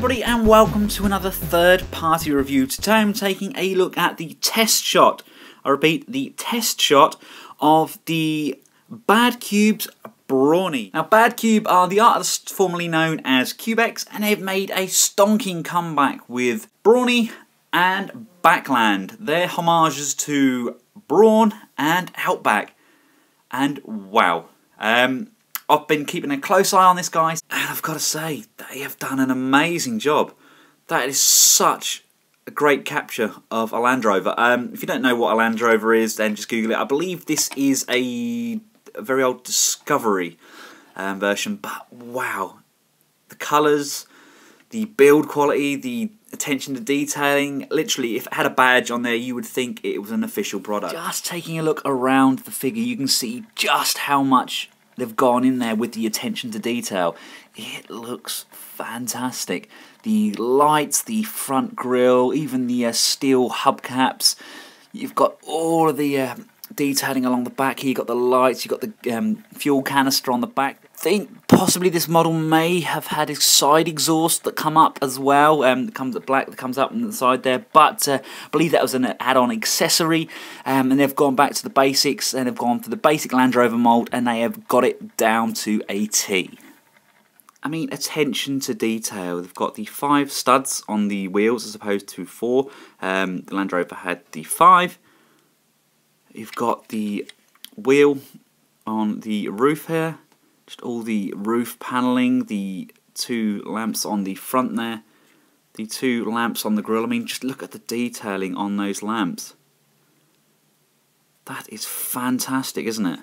everybody and welcome to another third party review. Today I'm taking a look at the test shot, I repeat, the test shot of the BadCube's Brawny. Now BadCube are the artists formerly known as Cubex, and they've made a stonking comeback with Brawny and Backland. They're homages to Brawn and Outback, and wow. I've been keeping a close eye on this, guys, and I've got to say, they have done an amazing job. That is such a great capture of a Land Rover. If you don't know what a Land Rover is, then just Google it. I believe this is a very old Discovery version, but wow. The colours, the build quality, the attention to detailing. Literally, if it had a badge on there, you would think it was an official product. Just taking a look around the figure, you can see just how much they've gone in there with the attention to detail. It looks fantastic. The lights, the front grille, even the steel hubcaps. You've got all of the detailing along the back here. You've got the lights, you've got the fuel canister on the back. I think possibly this model may have had a side exhaust that come up as well. That comes at black, that comes up on the side there. But I believe that was an add-on accessory. And they've gone back to the basics, and they've gone for the basic Land Rover mould, and they have got it down to a T. I mean, attention to detail. They've got the 5 studs on the wheels as opposed to 4. The Land Rover had the 5. You've got the wheel on the roof here. Just all the roof panelling, the 2 lamps on the front there, the 2 lamps on the grille. I mean, just look at the detailing on those lamps. That is fantastic, isn't it?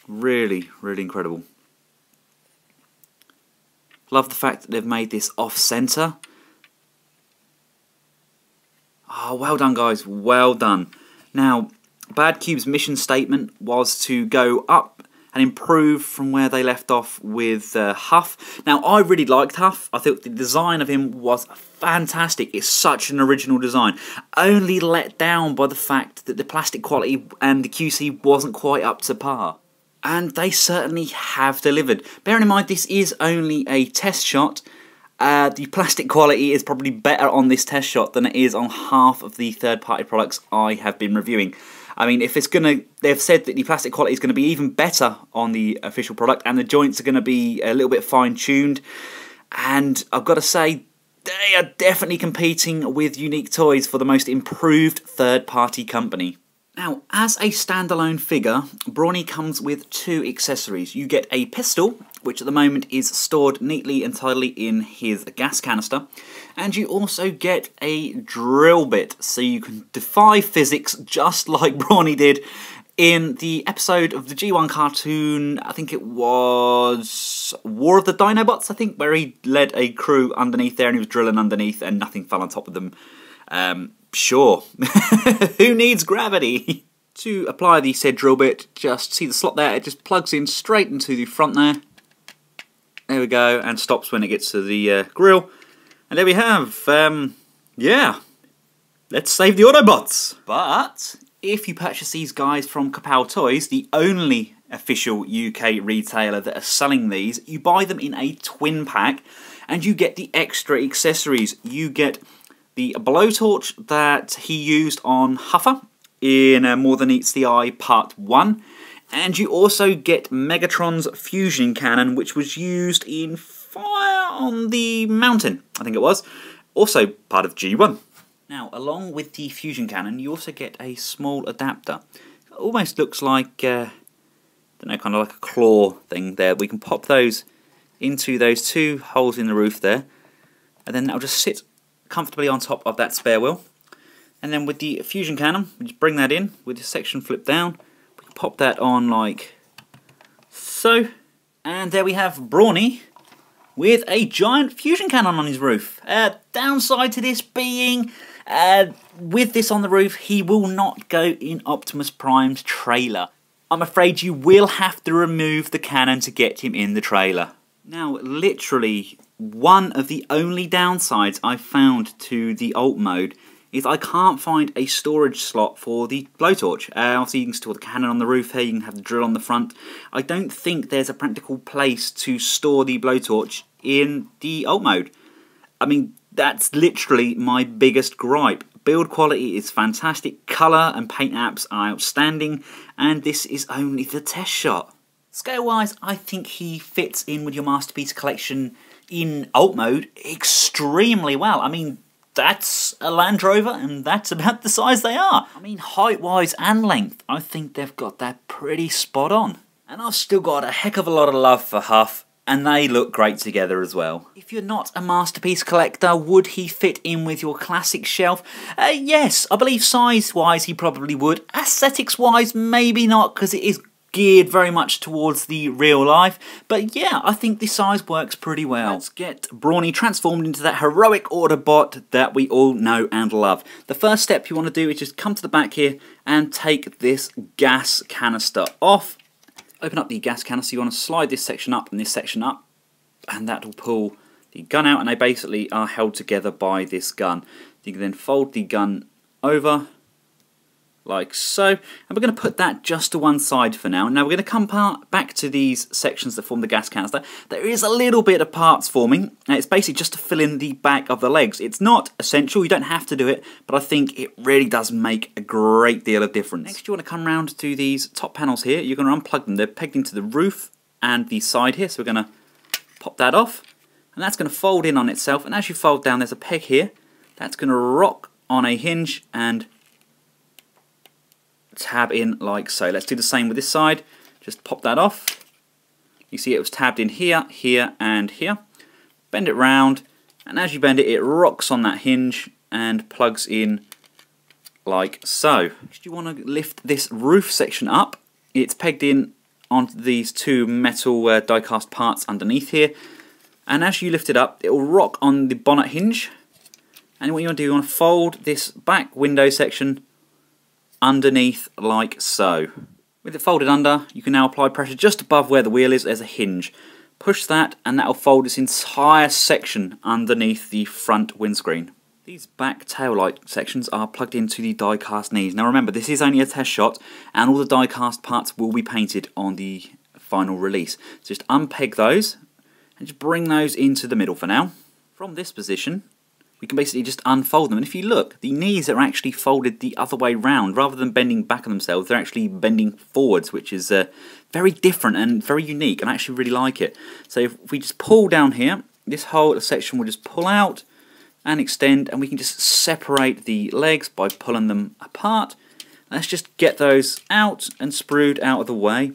Really, really incredible. Love the fact that they've made this off-centre. Oh, well done, guys. Well done. Now, BadCube's mission statement was to go up and improve from where they left off with Huff. Now, I really liked Huff. I thought the design of him was fantastic. It's such an original design. Only let down by the fact that the plastic quality and the QC wasn't quite up to par. And they certainly have delivered. Bearing in mind, this is only a test shot. The plastic quality is probably better on this test shot than it is on half of the third-party products I have been reviewing. I mean, if it's gonna, they've said that the plastic quality is going to be even better on the official product, and the joints are going to be a little bit fine-tuned. And I've got to say, they are definitely competing with Unique Toys for the most improved third-party company. Now, as a standalone figure, Brawny comes with 2 accessories. You get a pistol, which at the moment is stored neatly and tidily in his gas canister, and you also get a drill bit, so you can defy physics just like Brawny did in the episode of the G1 cartoon. I think it was War of the Dinobots, I think, where he led a crew underneath there and he was drilling underneath and nothing fell on top of them. Sure. Who needs gravity? To apply the said drill bit, just see the slot there, it just plugs in straight into the front there. There we go, and stops when it gets to the grill. And there we have, yeah, let's save the Autobots. But if you purchase these guys from Kapow Toys, the only official UK retailer that are selling these, you buy them in a twin pack, and you get the extra accessories. You get the blowtorch that he used on Huffer in More Than Meets the Eye Part 1. And you also get Megatron's fusion cannon, which was used in Fire on the Mountain, I think it was. Also part of G1. Now, along with the fusion cannon, you also get a small adapter. It almost looks like, I don't know, kind of like a claw thing there. We can pop those into those 2 holes in the roof there. And then that'll just sit comfortably on top of that spare wheel. And then with the fusion cannon, we just bring that in with the section flipped down. We can pop that on like so. And there we have Brawny with a giant fusion cannon on his roof. Downside to this being, with this on the roof, he will not go in Optimus Prime's trailer. I'm afraid you will have to remove the cannon to get him in the trailer. Now, literally, one of the only downsides I've found to the alt mode is I can't find a storage slot for the blowtorch. Obviously you can store the cannon on the roof here, you can have the drill on the front. I don't think there's a practical place to store the blowtorch in the alt mode. I mean, that's literally my biggest gripe. Build quality is fantastic, colour and paint apps are outstanding, and this is only the test shot. Scale wise, I think he fits in with your Masterpiece collection in alt mode extremely well. I mean, that's a Land Rover, and that's about the size they are. I mean, height-wise and length, I think they've got that pretty spot on. And I've still got a heck of a lot of love for Huff, and they look great together as well. If you're not a Masterpiece collector, would he fit in with your classic shelf? Yes, I believe size-wise he probably would. Aesthetics-wise, maybe not, because it is geared very much towards the real life, but yeah, I think the size works pretty well. Let's get Brawny transformed into that heroic Autobot that we all know and love. The first step you want to do is just come to the back here and take this gas canister off. Open up the gas canister, you want to slide this section up and this section up, and that will pull the gun out, and they basically are held together by this gun. You can then fold the gun over like so, and we're going to put that just to one side for now. Now we're going to come back to these sections that form the gas canister. There is a little bit of parts forming, and it's basically just to fill in the back of the legs. It's not essential, you don't have to do it, but I think it really does make a great deal of difference. Next you want to come round to these top panels here. You're going to unplug them. They're pegged into the roof and the side here, so we're going to pop that off, and that's going to fold in on itself, and as you fold down there's a peg here that's going to rock on a hinge and tab in like so. Let's do the same with this side. Just pop that off. You see it was tabbed in here, here and here. Bend it round, and as you bend it, it rocks on that hinge and plugs in like so. Next you want to lift this roof section up. It's pegged in onto these two metal die-cast parts underneath here, and as you lift it up it will rock on the bonnet hinge, and what you want to do, you want to fold this back window section underneath like so. With it folded under, you can now apply pressure just above where the wheel is. There's a hinge. Push that and that will fold this entire section underneath the front windscreen. These back tail light sections are plugged into the die cast knees. Now remember, this is only a test shot and all the die cast parts will be painted on the final release. So just unpeg those and just bring those into the middle for now. From this position we can basically just unfold them, and if you look, the knees are actually folded the other way round. Rather than bending back on themselves, they're actually bending forwards, which is very different and very unique, and I actually really like it. So if we just pull down here, this whole section will just pull out and extend, and we can just separate the legs by pulling them apart. Let's just get those out and sprued out of the way.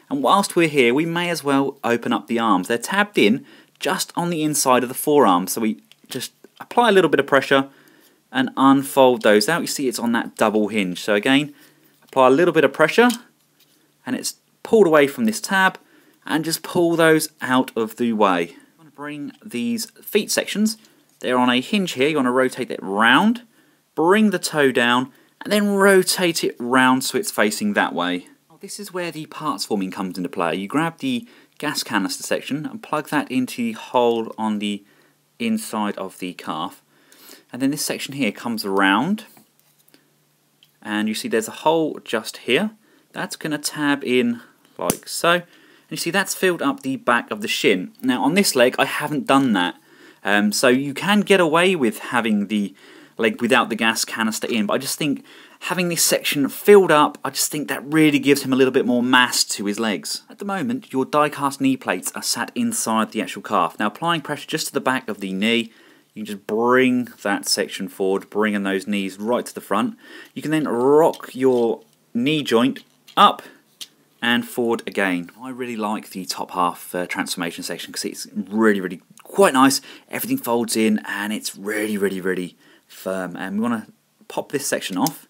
And whilst we're here, we may as well open up the arms. They're tabbed in just on the inside of the forearm, so we just apply a little bit of pressure and unfold those out. You see it's on that double hinge. So again, apply a little bit of pressure and it's pulled away from this tab, and just pull those out of the way. You want to bring these feet sections, they're on a hinge here, you want to rotate it round, bring the toe down and then rotate it round so it's facing that way. This is where the parts forming comes into play. You grab the gas canister section and plug that into the hole on the inside of the calf, and then this section here comes around, and you see there's a hole just here that's going to tab in like so, and you see that's filled up the back of the shin. Now on this leg I haven't done that, so you can get away with having the leg without the gas canister in, but I just think having this section filled up, I just think that really gives him a little bit more mass to his legs. At the moment, your die-cast knee plates are sat inside the actual calf. Now applying pressure just to the back of the knee, you can just bring that section forward, bringing those knees right to the front. You can then rock your knee joint up and forward again. I really like the top half transformation section because it's really quite nice. Everything folds in and it's really firm, and we want to pop this section off.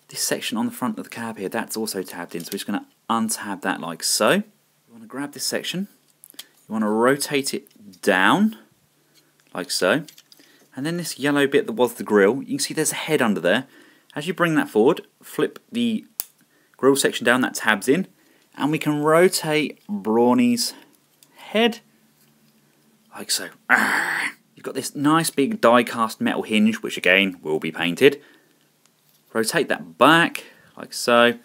This section on the front of the cab here, that's also tabbed in, so we're just going to untab that like so. You want to grab this section, you want to rotate it down like so, and then this yellow bit that was the grille, you can see there's a head under there. As you bring that forward, flip the grille section down, that tabs in, and we can rotate Brawny's head like so. You've got this nice big die-cast metal hinge, which again will be painted. Rotate that back like so,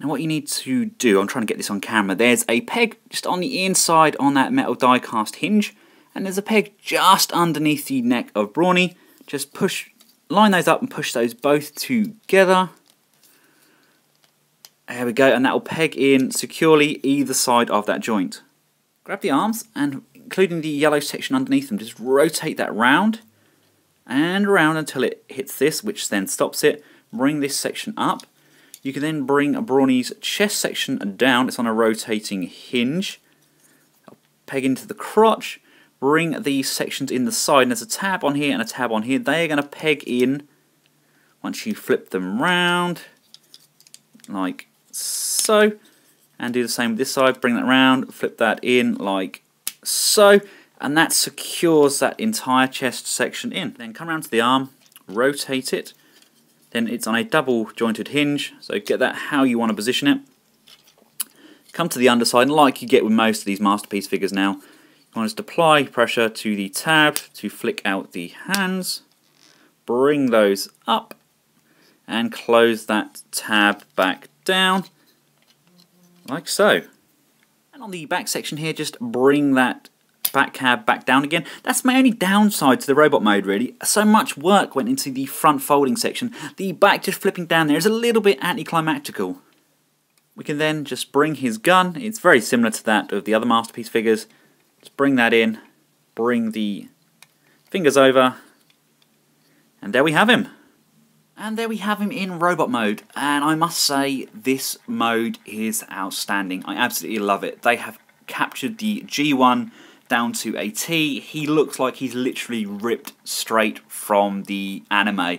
Now what you need to do, I'm trying to get this on camera, there's a peg just on the inside on that metal die cast hinge, and there's a peg just underneath the neck of Brawny. Just line those up and push those both together. There we go, and that will peg in securely either side of that joint. Grab the arms, and including the yellow section underneath them, just rotate that round and around until it hits this, which then stops it. Bring this section up. You can then bring Brawny's chest section down. It's on a rotating hinge. I'll peg into the crotch. Bring these sections in the side. And there's a tab on here and a tab on here. They are going to peg in once you flip them round, like so. And do the same with this side. Bring that round, flip that in like so. And that secures that entire chest section in. Then come around to the arm, rotate it. Then it's on a double jointed hinge, so get that how you want to position it. Come to the underside, and like you get with most of these masterpiece figures now, you want to apply pressure to the tab to flick out the hands. Bring those up and close that tab back down, like so. And on the back section here, just bring that back cab back down again. That's my only downside to the robot mode, really. So much work went into the front folding section. The back just flipping down there is a little bit anticlimactical. We can then just bring his gun. It's very similar to that of the other masterpiece figures. Just bring that in, bring the fingers over, and there we have him. And there we have him in robot mode, and I must say this mode is outstanding. I absolutely love it. They have captured the G1 down to a T. He looks like he's literally ripped straight from the anime.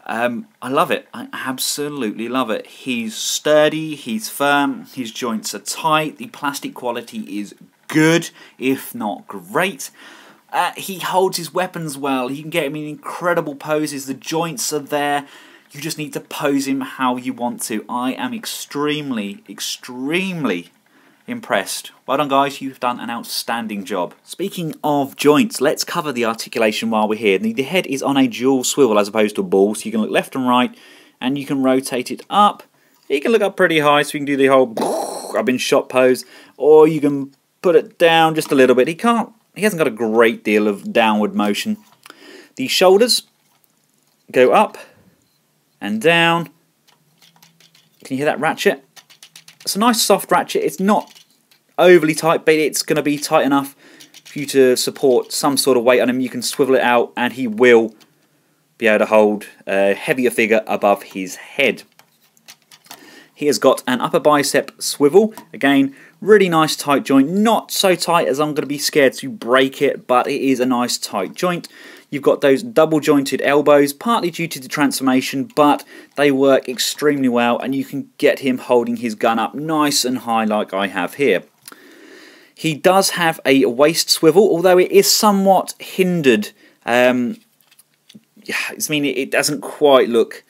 I love it. I absolutely love it. He's sturdy, he's firm, his joints are tight, the plastic quality is good, if not great. He holds his weapons well, he can get him in incredible poses, the joints are there. You just need to pose him how you want to. I am extremely, extremely impressed. Well done guys, you've done an outstanding job. Speaking of joints, let's cover the articulation while we're here. The head is on a dual swivel as opposed to a ball, so you can look left and right, and you can rotate it up. You can look up pretty high, so you can do the whole I've been shot pose, or you can put it down just a little bit. He hasn't got a great deal of downward motion. The shoulders go up and down. Can you hear that ratchet? It's a nice soft ratchet. It's not overly tight, but it's going to be tight enough for you to support some sort of weight on him. You can swivel it out and he will be able to hold a heavier figure above his head. He has got an upper bicep swivel. Again, really nice tight joint. Not so tight as I'm going to be scared to break it, but it is a nice tight joint. You've got those double jointed elbows, partly due to the transformation, but they work extremely well, and you can get him holding his gun up nice and high like I have here. He does have a waist swivel, although it is somewhat hindered. It doesn't quite look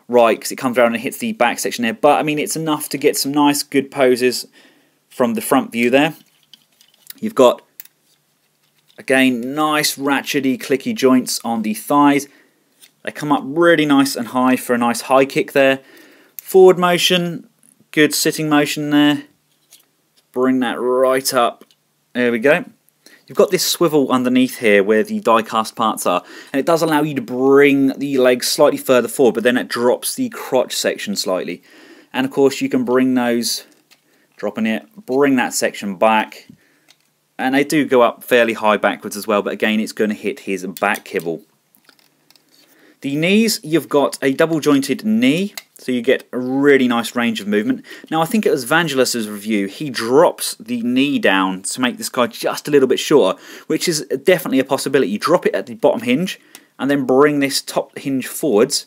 right because it comes around and hits the back section there, but I mean it's enough to get some nice good poses from the front view there. You've got, again, nice ratchety clicky joints on the thighs. They come up really nice and high for a nice high kick there. Forward motion, good sitting motion there. Bring that right up. There we go. You've got this swivel underneath here where the die-cast parts are, and it does allow you to bring the legs slightly further forward, but then it drops the crotch section slightly. And of course you can bring those, dropping it, bring that section back, and they do go up fairly high backwards as well, but again it's going to hit his back kibble. The knees, you've got a double jointed knee, so you get a really nice range of movement. Now I think it was Vangelus's review, he drops the knee down to make this guy just a little bit shorter, which is definitely a possibility. You drop it at the bottom hinge and then bring this top hinge forwards,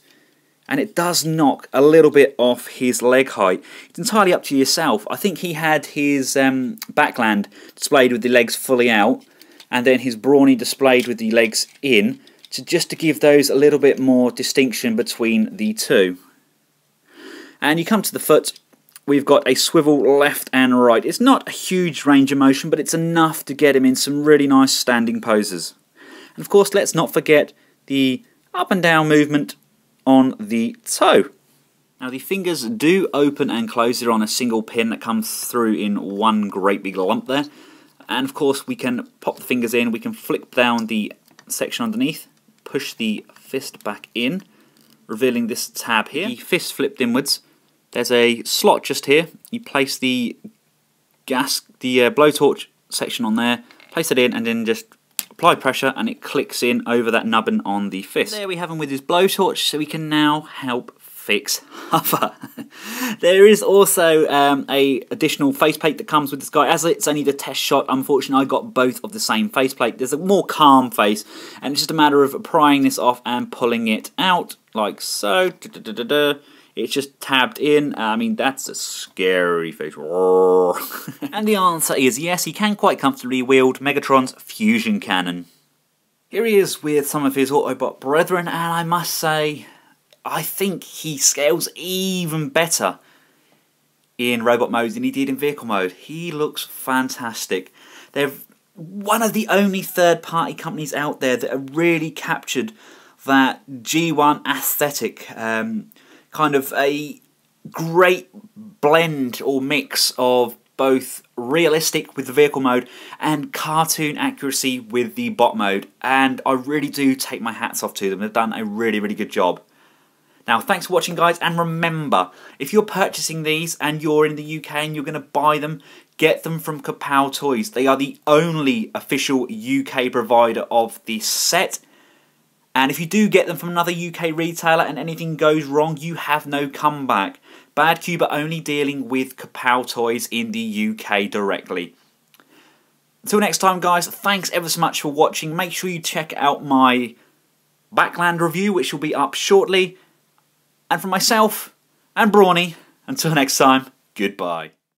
and it does knock a little bit off his leg height. It's entirely up to yourself. I think he had his backland displayed with the legs fully out, and then his Brawny displayed with the legs in, just to give those a little bit more distinction between the two. And you come to the foot, we've got a swivel left and right. It's not a huge range of motion, but it's enough to get him in some really nice standing poses. And of course, let's not forget the up and down movement on the toe. Now the fingers do open and close. They're on a single pin that comes through in one great big lump there. And of course we can pop the fingers in, we can flick down the section underneath, push the fist back in, revealing this tab here. The fist flipped inwards. There's a slot just here. You place the blowtorch section on there, place it in, and then just apply pressure and it clicks in over that nubbin on the fist. There we have him with his blowtorch, so we can now help fix Huffer. There is also a additional faceplate that comes with this guy. As it's only the test shot, unfortunately I got both of the same faceplate. There's a more calm face, and it's just a matter of prying this off and pulling it out like so. It's just tabbed in. I mean, that's a scary face. And the answer is yes, he can quite comfortably wield Megatron's fusion cannon. Here he is with some of his Autobot brethren, and I must say, I think he scales even better in robot mode than he did in vehicle mode. He looks fantastic. They're one of the only third-party companies out there that have really captured that G1 aesthetic. Kind of a great blend or mix of both realistic with the vehicle mode and cartoon accuracy with the bot mode. And I really do take my hats off to them. They've done a really, really good job. Now, thanks for watching, guys, and remember, if you're purchasing these and you're in the UK and you're going to buy them, get them from Kapow Toys. They are the only official UK provider of this set. And if you do get them from another UK retailer and anything goes wrong, you have no comeback. BadCube are only dealing with Kapow Toys in the UK directly. Until next time, guys, thanks ever so much for watching. Make sure you check out my Backland review, which will be up shortly. And from myself and Brawny, until next time, goodbye.